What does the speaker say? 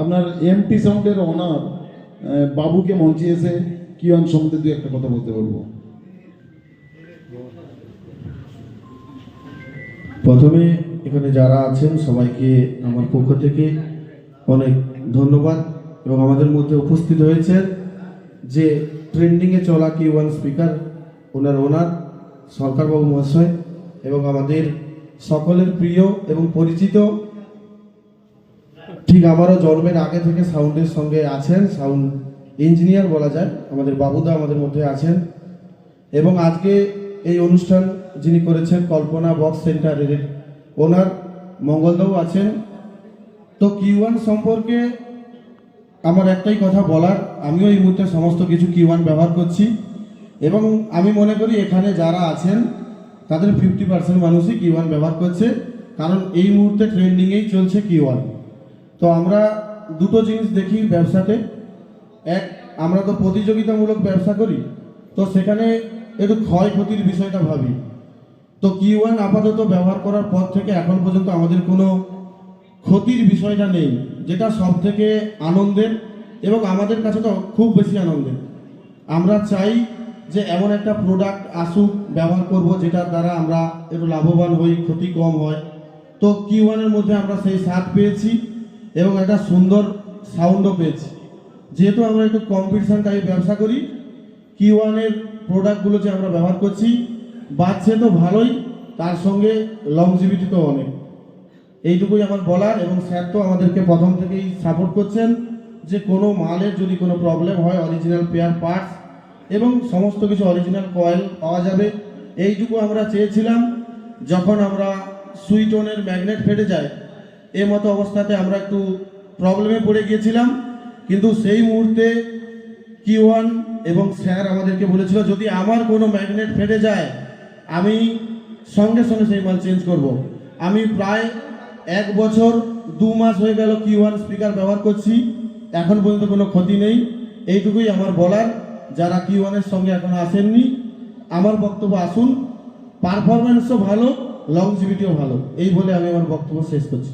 আপনার এমটি সাউন্ডের ওনার বাবুকে মঞ্চে এসে কিওয়ান সম্বন্ধে দু একটা কথা বলতে বলবো। প্রথমে এখানে যারা আছেন সবাইকে আমার পক্ষ থেকে অনেক ধন্যবাদ এবং আমাদের মধ্যে উপস্থিত হয়েছেন যে ট্রেন্ডিংয়ে চলা কিওয়ান স্পিকার ওনার সরকারবাবু মহাশয় এবং আমাদের সকলের প্রিয় এবং পরিচিত, ঠিক আমারও জন্মের আগে থেকে সাউন্ডের সঙ্গে আছেন, সাউন্ড ইঞ্জিনিয়ার বলা যায়, আমাদের বাবুদা আমাদের মধ্যে আছেন। এবং আজকে এই অনুষ্ঠান যিনি করেছেন কল্পনা বক্স সেন্টারের ওনার মঙ্গলদাও আছেন। তো কিওয়ান সম্পর্কে আমার একটাই কথা বলার, আমিও এই মুহূর্তে সমস্ত কিছু কিওয়ান ব্যবহার করছি এবং আমি মনে করি এখানে যারা আছেন তাদের 50% মানুষই কিওয়ান ব্যবহার করছে, কারণ এই মুহূর্তে ট্রেন্ডিংয়েই চলছে কিওয়ান। তো আমরা দুটো জিনিস দেখি ব্যবসাতে, এক, আমরা তো প্রতিযোগিতামূলক ব্যবসা করি, তো সেখানে একটু ক্ষয়ক্ষতির বিষয়টা ভাবি। তো কিওয়ান আপাতত ব্যবহার করার পর থেকে এখন পর্যন্ত আমাদের কোনো ক্ষতির বিষয়টা নেই, যেটা সব থেকে আনন্দের এবং আমাদের কাছে তো খুব বেশি আনন্দের। আমরা চাই যে এমন একটা প্রোডাক্ট আসুক, ব্যবহার করব যেটার দ্বারা আমরা একটু লাভবান হই, ক্ষতি কম হয়। তো কিওয়ানের মধ্যে আমরা সেই স্বাদ পেয়েছি এবং একটা সুন্দর সাউন্ডও পেয়েছি। যেহেতু আমরা একটু কম্পিটিশন টাইপ ব্যবসা করি, কিওয়ানের প্রোডাক্টগুলো যে আমরা ব্যবহার করছি বাজছে তো ভালোই, তার সঙ্গে লংজিভিটি তো অনেক। এইটুকুই আমার বলার। এবং স্যার তো আমাদেরকে প্রথম থেকেই সাপোর্ট করছেন যে কোনো মালের যদি কোনো প্রবলেম হয় অরিজিনাল পেয়ার পার্টস এবং সমস্ত কিছু অরিজিনাল কয়েল পাওয়া যাবে। এইটুকু আমরা চেয়েছিলাম। যখন আমরা সুইটনের ম্যাগনেট ফেটে যায় এ মতো অবস্থাতে আমরা একটু প্রবলেমে পড়ে গিয়েছিলাম, কিন্তু সেই মুহূর্তে কিওয়ান এবং স্যার আমাদেরকে বলেছিল যদি আমার কোনো ম্যাগনেট ফেটে যায় আমি সঙ্গে সঙ্গে সেই মাল চেঞ্জ করব। আমি প্রায় 1 বছর 2 মাস হয়ে গেল কিওয়ান স্পিকার ব্যবহার করছি, এখন পর্যন্ত কোনো ক্ষতি নেই। এইটুকুই আমার বলার। যারা কিওয়ানের সঙ্গে এখন আসেননি, আমার বক্তব্য আসুন, পারফরমেন্সও ভালো, লংজিভিটিও ভালো, এই বলে আমি আমার বক্তব্য শেষ করছি।